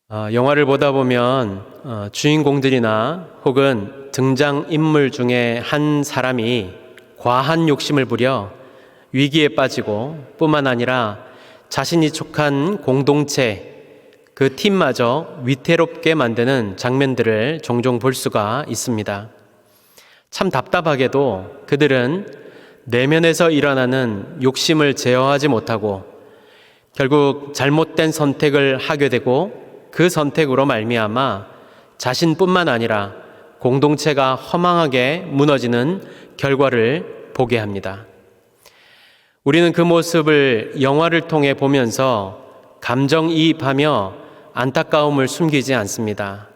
영화를 보다 보면 주인공들이나 혹은 등장인물 중에 한 사람이 과한 욕심을 부려 위기에 빠지고 뿐만 아니라 자신이 속한 공동체, 그 팀마저 위태롭게 만드는 장면들을 종종 볼 수가 있습니다. 참 답답하게도 그들은 내면에서 일어나는 욕심을 제어하지 못하고 결국 잘못된 선택을 하게 되고 그 선택으로 말미암아 자신뿐만 아니라 공동체가 허망하게 무너지는 결과를 보게 합니다. 우리는 그 모습을 영화를 통해 보면서 감정이입하며 안타까움을 숨기지 않습니다.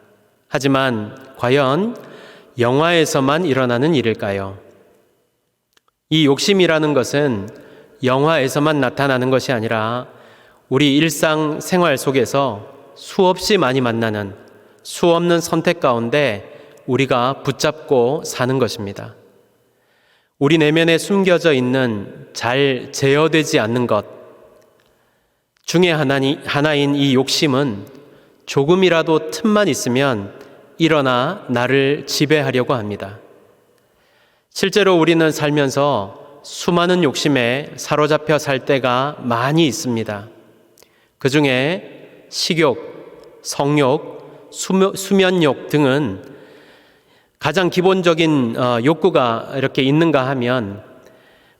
하지만 과연 영화에서만 일어나는 일일까요? 이 욕심이라는 것은 영화에서만 나타나는 것이 아니라 우리 일상생활 속에서 수없이 많이 만나는 수없는 선택 가운데 우리가 붙잡고 사는 것입니다. 우리 내면에 숨겨져 있는 잘 제어되지 않는 것 중에 하나인 이 욕심은 조금이라도 틈만 있으면 일어나 나를 지배하려고 합니다. 실제로 우리는 살면서 수많은 욕심에 사로잡혀 살 때가 많이 있습니다. 그 중에 식욕, 성욕, 수면욕 등은 가장 기본적인 욕구가 이렇게 있는가 하면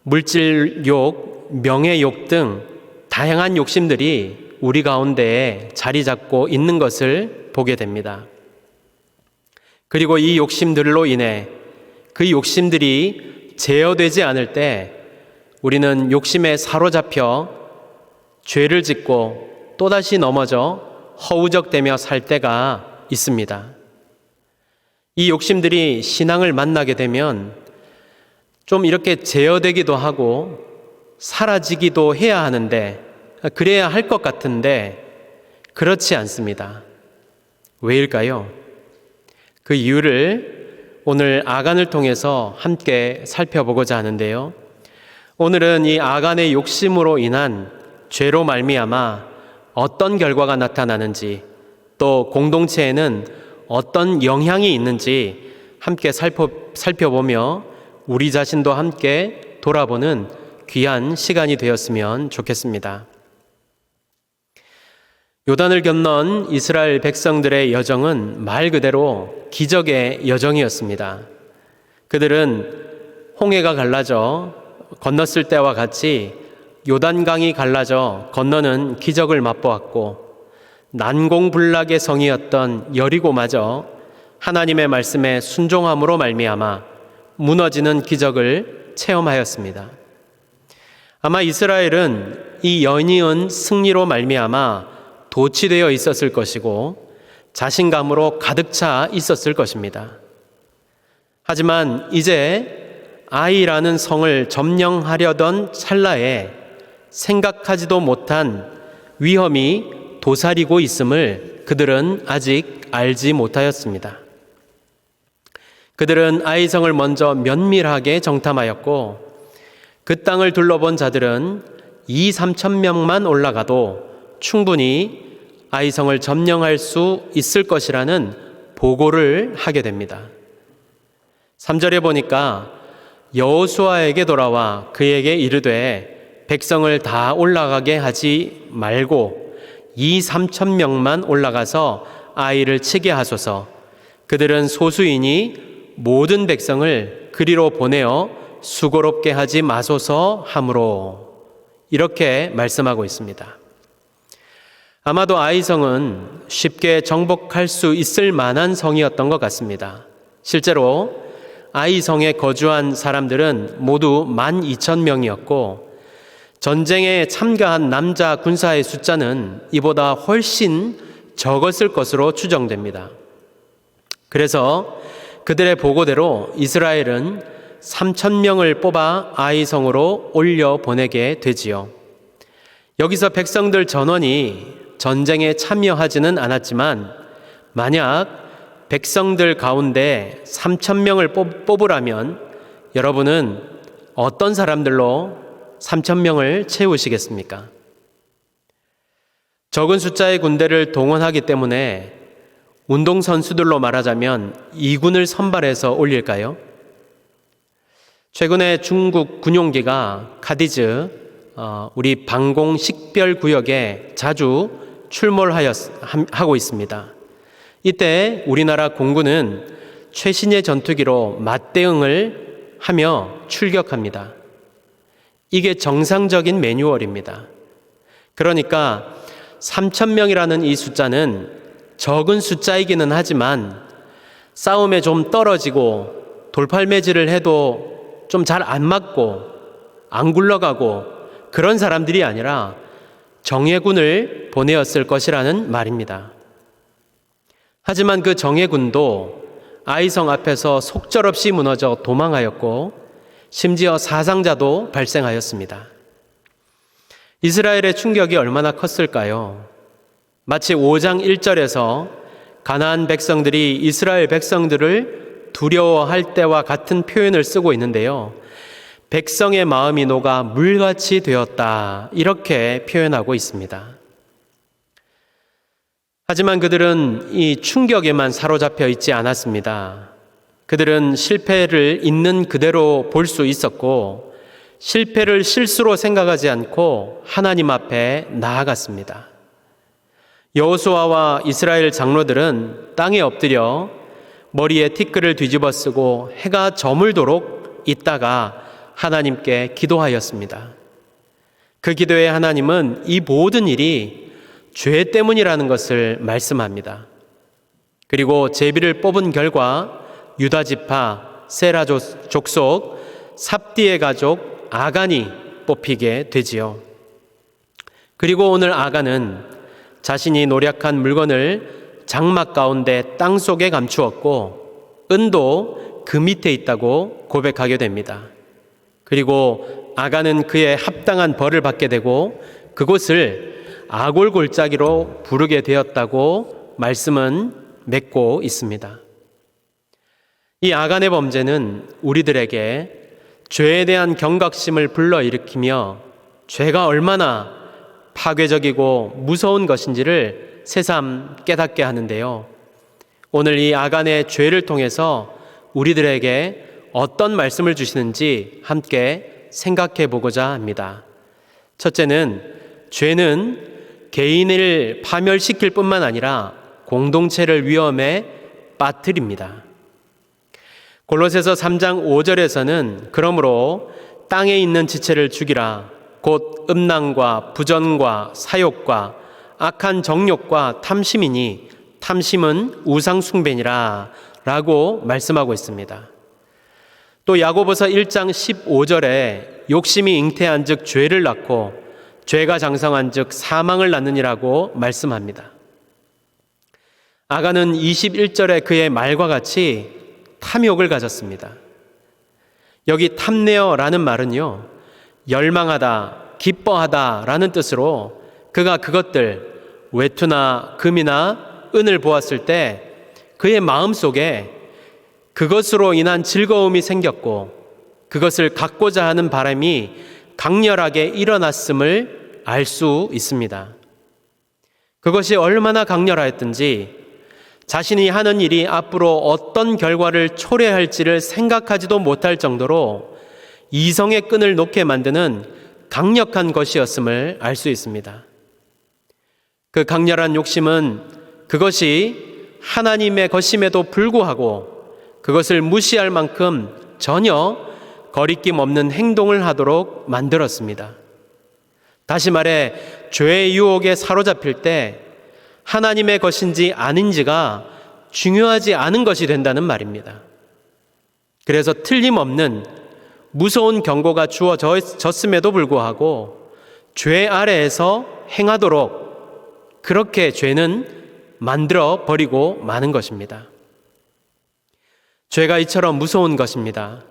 물질욕, 명예욕 등 다양한 욕심들이 우리 가운데에 자리 잡고 있는 것을 보게 됩니다. 그리고 이 욕심들로 인해 그 욕심들이 제어되지 않을 때 우리는 욕심에 사로잡혀 죄를 짓고 또다시 넘어져 허우적대며 살 때가 있습니다. 이 욕심들이 신앙을 만나게 되면 좀 이렇게 제어되기도 하고 사라지기도 해야 하는데 그래야 할 것 같은데 그렇지 않습니다. 왜일까요? 그 이유를 오늘 아간을 통해서 함께 살펴보고자 하는데요. 오늘은 이 아간의 욕심으로 인한 죄로 말미암아 어떤 결과가 나타나는지 또 공동체에는 어떤 영향이 있는지 함께 살펴보며 우리 자신도 함께 돌아보는 귀한 시간이 되었으면 좋겠습니다. 요단을 건넌 이스라엘 백성들의 여정은 말 그대로 기적의 여정이었습니다. 그들은 홍해가 갈라져 건넜을 때와 같이 요단강이 갈라져 건너는 기적을 맛보았고 난공불락의 성이었던 여리고마저 하나님의 말씀에 순종함으로 말미암아 무너지는 기적을 체험하였습니다. 아마 이스라엘은 이 연이은 승리로 말미암아 도취되어 있었을 것이고 자신감으로 가득 차 있었을 것입니다. 하지만 이제 아이라는 성을 점령하려던 찰나에 생각하지도 못한 위험이 도사리고 있음을 그들은 아직 알지 못하였습니다. 그들은 아이성을 먼저 면밀하게 정탐하였고 그 땅을 둘러본 자들은 2,3,000명만 올라가도 충분히 아이성을 점령할 수 있을 것이라는 보고를 하게 됩니다. 3절에 보니까 여호수아에게 돌아와 그에게 이르되 백성을 다 올라가게 하지 말고 2,3,000명만 올라가서 아이를 치게 하소서. 그들은 소수이니 모든 백성을 그리로 보내어 수고롭게 하지 마소서 하므로 이렇게 말씀하고 있습니다. 아마도 아이성은 쉽게 정복할 수 있을 만한 성이었던 것 같습니다. 실제로 아이성에 거주한 사람들은 모두 12,000명이었고 전쟁에 참가한 남자 군사의 숫자는 이보다 훨씬 적었을 것으로 추정됩니다. 그래서 그들의 보고대로 이스라엘은 3,000명을 뽑아 아이성으로 올려 보내게 되지요. 여기서 백성들 전원이 전쟁에 참여하지는 않았지만 만약 백성들 가운데 3,000명을 뽑으라면 여러분은 어떤 사람들로 3,000명을 채우시겠습니까? 적은 숫자의 군대를 동원하기 때문에 운동선수들로 말하자면 2군을 선발해서 올릴까요? 최근에 중국 군용기가 카디즈, 우리 방공 식별 구역에 자주 출몰하고 있습니다. 이때 우리나라 공군은 최신의 전투기로 맞대응을 하며 출격합니다. 이게 정상적인 매뉴얼입니다. 그러니까 3,000명이라는 이 숫자는 적은 숫자이기는 하지만 싸움에 좀 떨어지고 돌팔매질을 해도 좀 잘 안 맞고 안 굴러가고 그런 사람들이 아니라 정예군을 보내었을 것이라는 말입니다. 하지만 그 정예군도 아이성 앞에서 속절없이 무너져 도망하였고 심지어 사상자도 발생하였습니다. 이스라엘의 충격이 얼마나 컸을까요? 마치 5장 1절에서 가나안 백성들이 이스라엘 백성들을 두려워할 때와 같은 표현을 쓰고 있는데요. 백성의 마음이 녹아 물같이 되었다, 이렇게 표현하고 있습니다. 하지만 그들은 이 충격에만 사로잡혀 있지 않았습니다. 그들은 실패를 있는 그대로 볼 수 있었고 실패를 실수로 생각하지 않고 하나님 앞에 나아갔습니다. 여호수아와 이스라엘 장로들은 땅에 엎드려 머리에 티끌을 뒤집어 쓰고 해가 저물도록 있다가 하나님께 기도하였습니다. 그 기도에 하나님은 이 모든 일이 죄 때문이라는 것을 말씀합니다. 그리고 제비를 뽑은 결과 유다 지파 세라 족속 삽디의 가족 아간이 뽑히게 되지요. 그리고 오늘 아간은 자신이 노력한 물건을 장막 가운데 땅속에 감추었고 은도 그 밑에 있다고 고백하게 됩니다. 그리고 아간은 그에 합당한 벌을 받게 되고 그곳을 아골 골짜기로 부르게 되었다고 말씀은 맺고 있습니다. 이 아간의 범죄는 우리들에게 죄에 대한 경각심을 불러일으키며 죄가 얼마나 파괴적이고 무서운 것인지를 새삼 깨닫게 하는데요. 오늘 이 아간의 죄를 통해서 우리들에게 어떤 말씀을 주시는지 함께 생각해 보고자 합니다. 첫째는 죄는 개인을 파멸시킬 뿐만 아니라 공동체를 위험에 빠뜨립니다. 골로새서 3장 5절에서는 그러므로 땅에 있는 지체를 죽이라, 곧 음란과 부전과 사욕과 악한 정욕과 탐심이니 탐심은 우상 숭배니라 라고 말씀하고 있습니다. 또 야고보서 1장 15절에 욕심이 잉태한 즉 죄를 낳고 죄가 장성한 즉 사망을 낳느니라고 말씀합니다. 아간은 21절에 그의 말과 같이 탐욕을 가졌습니다. 여기 탐내어라는 말은요, 열망하다, 기뻐하다 라는 뜻으로 그가 그것들, 외투나 금이나 은을 보았을 때 그의 마음속에 그것으로 인한 즐거움이 생겼고 그것을 갖고자 하는 바람이 강렬하게 일어났음을 알 수 있습니다. 그것이 얼마나 강렬하였든지 자신이 하는 일이 앞으로 어떤 결과를 초래할지를 생각하지도 못할 정도로 이성의 끈을 놓게 만드는 강력한 것이었음을 알 수 있습니다. 그 강렬한 욕심은 그것이 하나님의 것임에도 불구하고 그것을 무시할 만큼 전혀 거리낌 없는 행동을 하도록 만들었습니다. 다시 말해 죄의 유혹에 사로잡힐 때 하나님의 것인지 아닌지가 중요하지 않은 것이 된다는 말입니다. 그래서 틀림없는 무서운 경고가 주어졌음에도 불구하고 죄 아래에서 행하도록 그렇게 죄는 만들어 버리고 마는 것입니다. 죄가 이처럼 무서운 것입니다.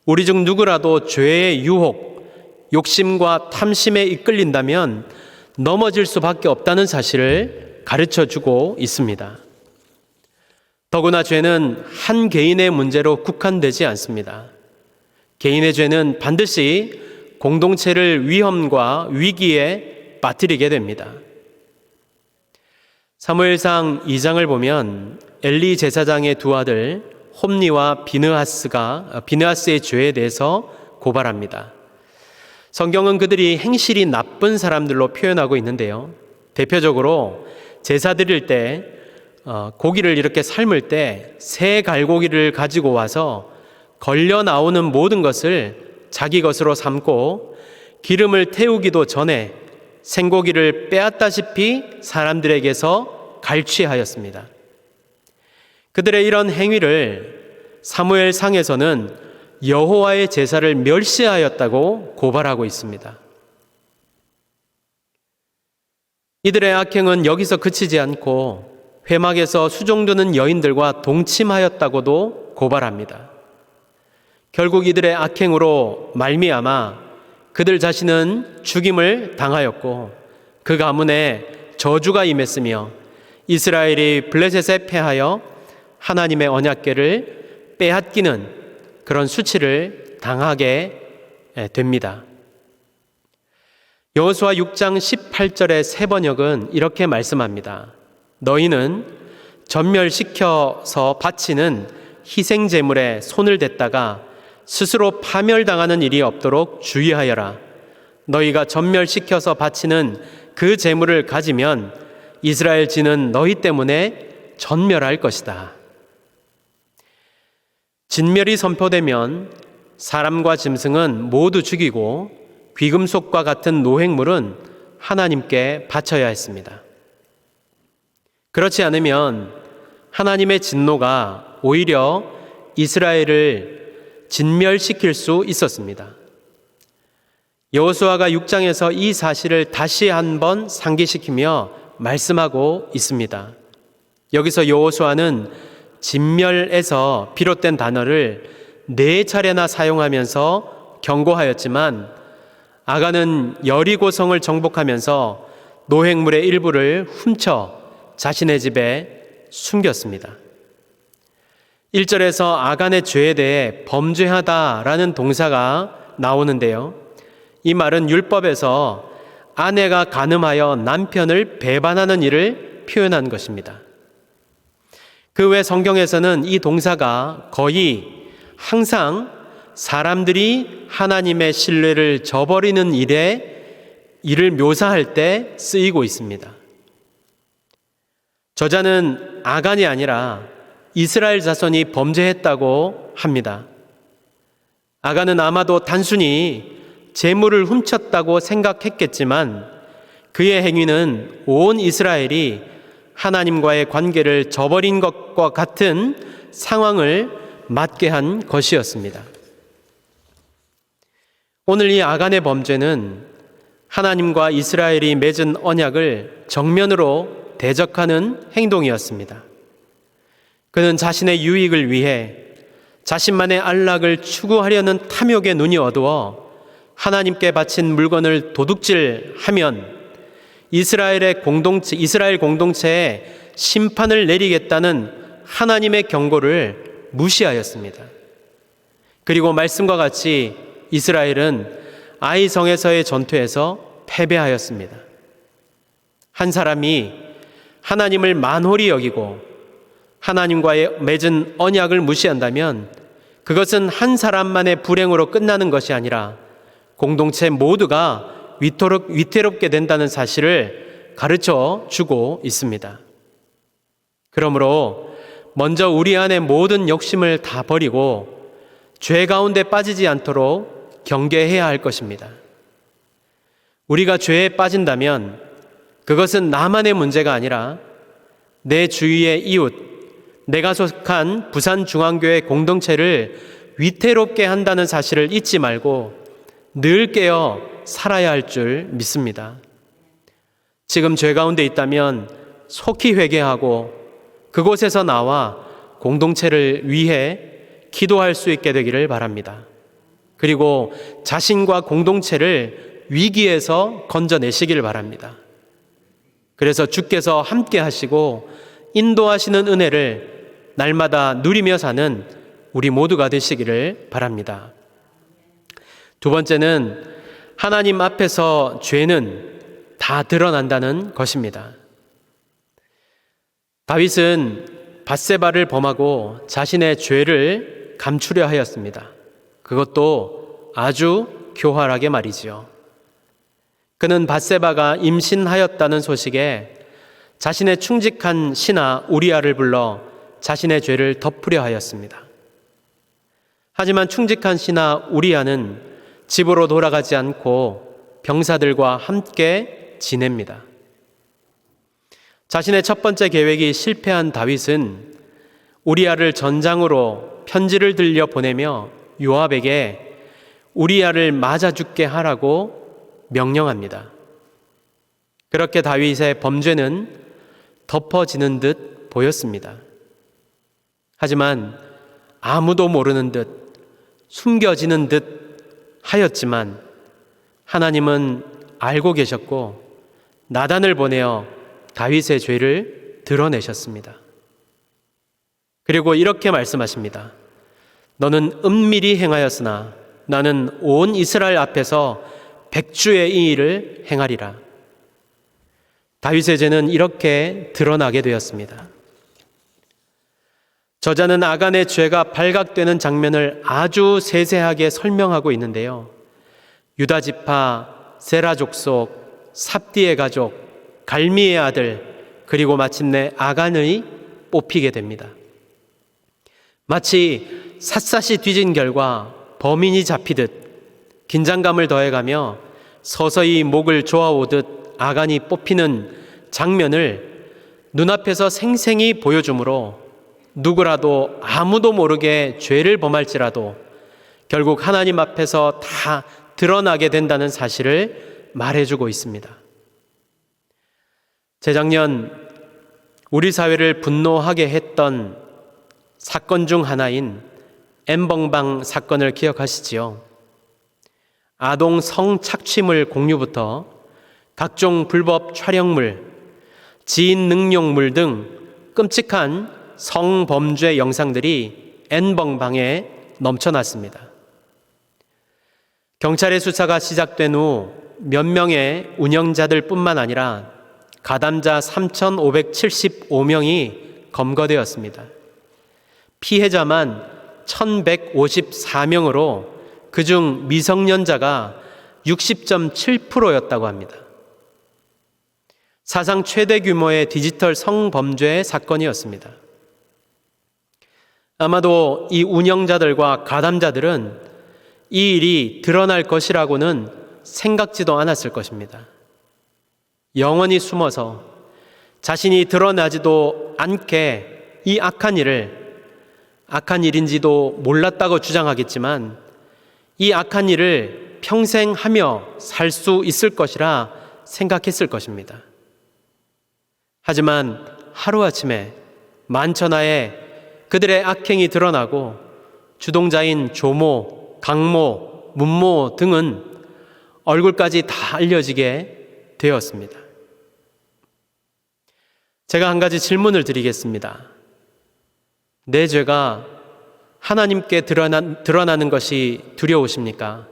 우리 중 누구라도 죄의 유혹, 욕심과 탐심에 이끌린다면 넘어질 수밖에 없다는 사실을 가르쳐주고 있습니다. 더구나 죄는 한 개인의 문제로 국한되지 않습니다. 개인의 죄는 반드시 공동체를 위험과 위기에 빠뜨리게 됩니다. 사무엘상 2장을 보면 엘리 제사장의 두 아들 홈니와 비느하스의 죄에 대해서 고발합니다. 성경은 그들이 행실이 나쁜 사람들로 표현하고 있는데요. 대표적으로 제사 드릴 때 고기를 이렇게 삶을 때 새 갈고기를 가지고 와서 걸려 나오는 모든 것을 자기 것으로 삼고 기름을 태우기도 전에 생고기를 빼앗다시피 사람들에게서 갈취하였습니다. 그들의 이런 행위를 사무엘상에서는 여호와의 제사를 멸시하였다고 고발하고 있습니다. 이들의 악행은 여기서 그치지 않고 회막에서 수종드는 여인들과 동침하였다고도 고발합니다. 결국 이들의 악행으로 말미암아 그들 자신은 죽임을 당하였고 그 가문에 저주가 임했으며 이스라엘이 블레셋에 패하여 하나님의 언약궤를 빼앗기는 그런 수치를 당하게 됩니다. 여호수아 6장 18절의 세 번역은 이렇게 말씀합니다. 너희는 전멸시켜서 바치는 희생 제물에 손을 댔다가 스스로 파멸당하는 일이 없도록 주의하여라. 너희가 전멸시켜서 바치는 그 제물을 가지면 이스라엘 지는 너희 때문에 전멸할 것이다. 진멸이 선포되면 사람과 짐승은 모두 죽이고 귀금속과 같은 노획물은 하나님께 바쳐야 했습니다. 그렇지 않으면 하나님의 진노가 오히려 이스라엘을 진멸시킬 수 있었습니다. 여호수아가 6장에서 이 사실을 다시 한번 상기시키며 말씀하고 있습니다. 여기서 여호수아는 진멸에서 비롯된 단어를 4차례나 사용하면서 경고하였지만 아간은 여리고성을 정복하면서 노획물의 일부를 훔쳐 자신의 집에 숨겼습니다. 1절에서 아간의 죄에 대해 범죄하다라는 동사가 나오는데요. 이 말은 율법에서 아내가 간음하여 남편을 배반하는 일을 표현한 것입니다. 그 외 성경에서는 이 동사가 거의 항상 사람들이 하나님의 신뢰를 저버리는 일을 묘사할 때 쓰이고 있습니다. 저자는 아간이 아니라 이스라엘 자손이 범죄했다고 합니다. 아간은 아마도 단순히 재물을 훔쳤다고 생각했겠지만 그의 행위는 온 이스라엘이 하나님과의 관계를 저버린 것과 같은 상황을 맞게 한 것이었습니다. 오늘 이 아간의 범죄는 하나님과 이스라엘이 맺은 언약을 정면으로 대적하는 행동이었습니다. 그는 자신의 유익을 위해 자신만의 안락을 추구하려는 탐욕의 눈이 어두워 하나님께 바친 물건을 도둑질하면 이스라엘 공동체에 심판을 내리겠다는 하나님의 경고를 무시하였습니다. 그리고 말씀과 같이 이스라엘은 아이성에서의 전투에서 패배하였습니다. 한 사람이 하나님을 만홀히 여기고 하나님과의 맺은 언약을 무시한다면 그것은 한 사람만의 불행으로 끝나는 것이 아니라 공동체 모두가 위태롭게 된다는 사실을 가르쳐 주고 있습니다. 그러므로 먼저 우리 안의 모든 욕심을 다 버리고 죄 가운데 빠지지 않도록 경계해야 할 것입니다. 우리가 죄에 빠진다면 그것은 나만의 문제가 아니라 내 주위의 이웃, 내가 속한 부산중앙교회 공동체를 위태롭게 한다는 사실을 잊지 말고 늘 깨어 살아야 할 줄 믿습니다. 지금 죄 가운데 있다면 속히 회개하고 그곳에서 나와 공동체를 위해 기도할 수 있게 되기를 바랍니다. 그리고 자신과 공동체를 위기에서 건져내시기를 바랍니다. 그래서 주께서 함께 하시고 인도하시는 은혜를 날마다 누리며 사는 우리 모두가 되시기를 바랍니다. 두 번째는 하나님 앞에서 죄는 다 드러난다는 것입니다. 다윗은 밧세바를 범하고 자신의 죄를 감추려 하였습니다. 그것도 아주 교활하게 말이지요. 그는 밧세바가 임신하였다는 소식에 자신의 충직한 신하 우리아를 불러 자신의 죄를 덮으려 하였습니다. 하지만 충직한 신하 우리아는 집으로 돌아가지 않고 병사들과 함께 지냅니다. 자신의 첫 번째 계획이 실패한 다윗은 우리아를 전장으로 편지를 들려 보내며 요압에게 우리아를 맞아 죽게 하라고 명령합니다. 그렇게 다윗의 범죄는 덮어지는 듯 보였습니다. 하지만 아무도 모르는 듯 숨겨지는 듯 하였지만 하나님은 알고 계셨고 나단을 보내어 다윗의 죄를 드러내셨습니다. 그리고 이렇게 말씀하십니다. 너는 은밀히 행하였으나 나는 온 이스라엘 앞에서 백주의 이 일을 행하리라. 다윗의 죄는 이렇게 드러나게 되었습니다. 저자는 아간의 죄가 발각되는 장면을 아주 세세하게 설명하고 있는데요. 유다 지파, 세라 족속, 삽디의 가족, 갈미의 아들, 그리고 마침내 아간의 뽑히게 됩니다. 마치 샅샅이 뒤진 결과 범인이 잡히듯 긴장감을 더해가며 서서히 목을 조아오듯 아간이 뽑히는 장면을 눈앞에서 생생히 보여주므로 누구라도 아무도 모르게 죄를 범할지라도 결국 하나님 앞에서 다 드러나게 된다는 사실을 말해주고 있습니다. 재작년 우리 사회를 분노하게 했던 사건 중 하나인 엠벙방 사건을 기억하시지요? 아동 성착취물 공유부터 각종 불법 촬영물, 지인 능욕물 등 끔찍한 성범죄 영상들이 엠벙방에 넘쳐났습니다. 경찰의 수사가 시작된 후 몇 명의 운영자들 뿐만 아니라 가담자 3,575명이 검거되었습니다. 피해자만 1,154명으로 그중 미성년자가 60.7%였다고 합니다. 사상 최대 규모의 디지털 성범죄 사건이었습니다. 아마도 이 운영자들과 가담자들은 이 일이 드러날 것이라고는 생각지도 않았을 것입니다. 영원히 숨어서 자신이 드러나지도 않게 이 악한 일인지도 몰랐다고 주장하겠지만 이 악한 일을 평생 하며 살 수 있을 것이라 생각했을 것입니다. 하지만 하루아침에 만천하에 그들의 악행이 드러나고 주동자인 조모, 강모, 문모 등은 얼굴까지 다 알려지게 되었습니다. 제가 한 가지 질문을 드리겠습니다. 내 죄가 하나님께 드러나는 것이 두려우십니까?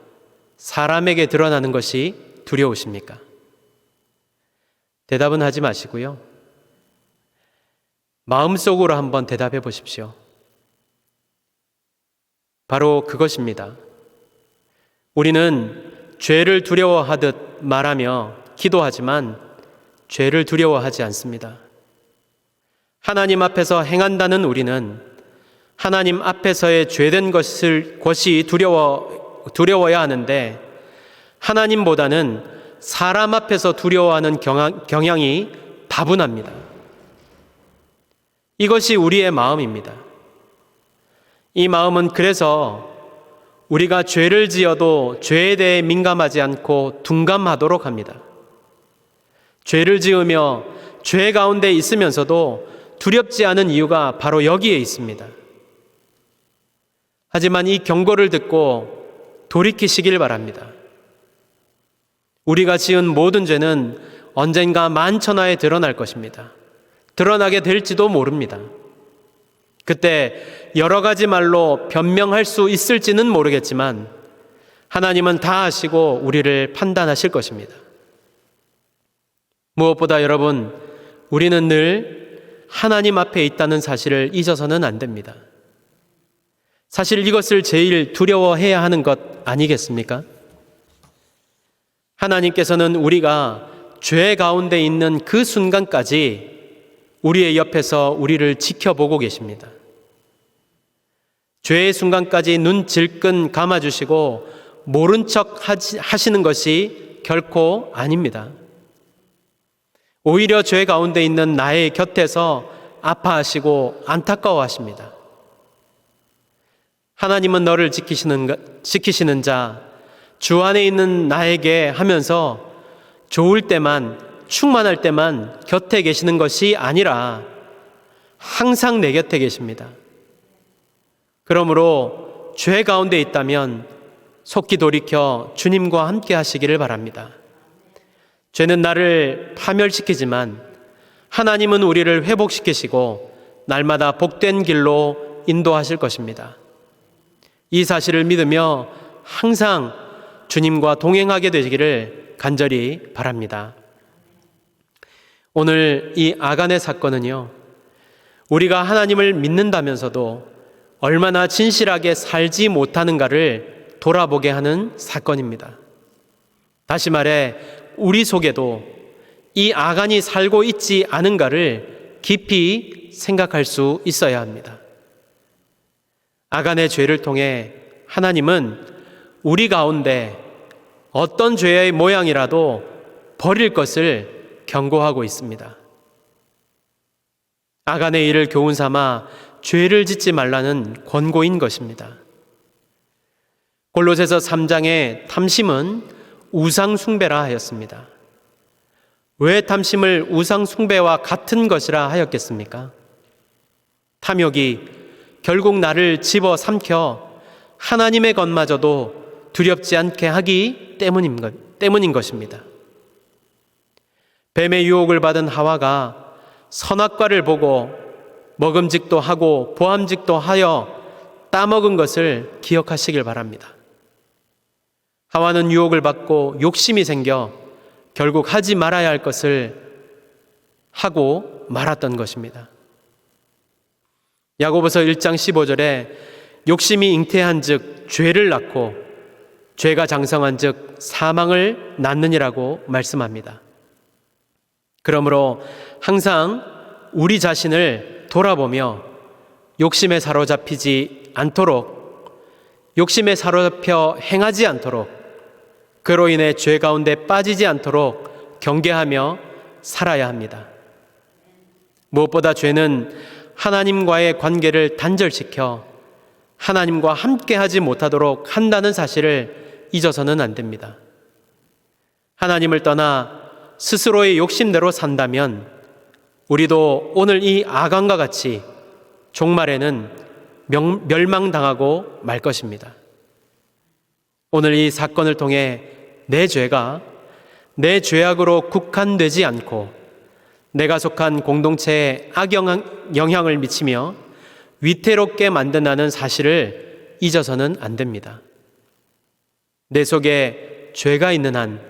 사람에게 드러나는 것이 두려우십니까? 대답은 하지 마시고요. 마음속으로 한번 대답해 보십시오. 바로 그것입니다. 우리는 죄를 두려워하듯 말하며 기도하지만 죄를 두려워하지 않습니다. 하나님 앞에서 행한다는 우리는 하나님 앞에서의 죄된 것이 두려워야 하는데 하나님보다는 사람 앞에서 두려워하는 경향이 다분합니다. 이것이 우리의 마음입니다. 이 마음은 그래서 우리가 죄를 지어도 죄에 대해 민감하지 않고 둔감하도록 합니다. 죄를 지으며 죄 가운데 있으면서도 두렵지 않은 이유가 바로 여기에 있습니다. 하지만 이 경고를 듣고 돌이키시길 바랍니다. 우리가 지은 모든 죄는 언젠가 만천하에 드러날 것입니다. 드러나게 될지도 모릅니다. 그때 여러 가지 말로 변명할 수 있을지는 모르겠지만 하나님은 다 아시고 우리를 판단하실 것입니다. 무엇보다 여러분, 우리는 늘 하나님 앞에 있다는 사실을 잊어서는 안 됩니다. 사실 이것을 제일 두려워해야 하는 것 아니겠습니까? 하나님께서는 우리가 죄 가운데 있는 그 순간까지 우리의 옆에서 우리를 지켜보고 계십니다. 죄의 순간까지 눈 질끈 감아주시고 모른 척 하시는 것이 결코 아닙니다. 오히려 죄 가운데 있는 나의 곁에서 아파하시고 안타까워하십니다. 하나님은 너를 지키시는 자, 주 안에 있는 나에게 하면서 좋을 때만, 충만할 때만 곁에 계시는 것이 아니라 항상 내 곁에 계십니다. 그러므로 죄 가운데 있다면 속히 돌이켜 주님과 함께 하시기를 바랍니다. 죄는 나를 파멸시키지만 하나님은 우리를 회복시키시고 날마다 복된 길로 인도하실 것입니다. 이 사실을 믿으며 항상 주님과 동행하게 되시기를 간절히 바랍니다. 오늘 이 아간의 사건은요, 우리가 하나님을 믿는다면서도 얼마나 진실하게 살지 못하는가를 돌아보게 하는 사건입니다. 다시 말해 우리 속에도 이 아간이 살고 있지 않은가를 깊이 생각할 수 있어야 합니다. 아간의 죄를 통해 하나님은 우리 가운데 어떤 죄의 모양이라도 버릴 것을 경고하고 있습니다. 아간의 일을 교훈 삼아 죄를 짓지 말라는 권고인 것입니다. 골로새서 3장의 탐심은 우상 숭배라 하였습니다. 왜 탐심을 우상 숭배와 같은 것이라 하였겠습니까? 탐욕이 결국 나를 집어삼켜 하나님의 것마저도 두렵지 않게 하기 때문인 것입니다. 뱀의 유혹을 받은 하와가 선악과를 보고 먹음직도 하고 보암직도 하여 따먹은 것을 기억하시길 바랍니다. 하와는 유혹을 받고 욕심이 생겨 결국 하지 말아야 할 것을 하고 말았던 것입니다. 야고보서 1장 15절에 욕심이 잉태한 즉 죄를 낳고 죄가 장성한 즉 사망을 낳느니라고 말씀합니다. 그러므로 항상 우리 자신을 돌아보며 욕심에 사로잡히지 않도록, 욕심에 사로잡혀 행하지 않도록, 그로 인해 죄 가운데 빠지지 않도록 경계하며 살아야 합니다. 무엇보다 죄는 하나님과의 관계를 단절시켜 하나님과 함께 하지 못하도록 한다는 사실을 잊어서는 안 됩니다. 하나님을 떠나 스스로의 욕심대로 산다면 우리도 오늘 이 아간과 같이 종말에는 멸망당하고 말 것입니다. 오늘 이 사건을 통해 내 죄가 내 죄악으로 국한되지 않고 내가 속한 공동체에 악영향을 미치며 위태롭게 만든다는 사실을 잊어서는 안 됩니다. 내 속에 죄가 있는 한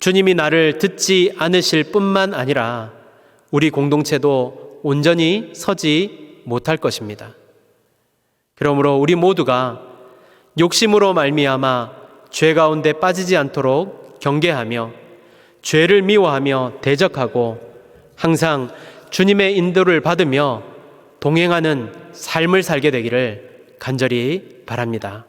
주님이 나를 듣지 않으실 뿐만 아니라 우리 공동체도 온전히 서지 못할 것입니다. 그러므로 우리 모두가 욕심으로 말미암아 죄 가운데 빠지지 않도록 경계하며 죄를 미워하며 대적하고 항상 주님의 인도를 받으며 동행하는 삶을 살게 되기를 간절히 바랍니다.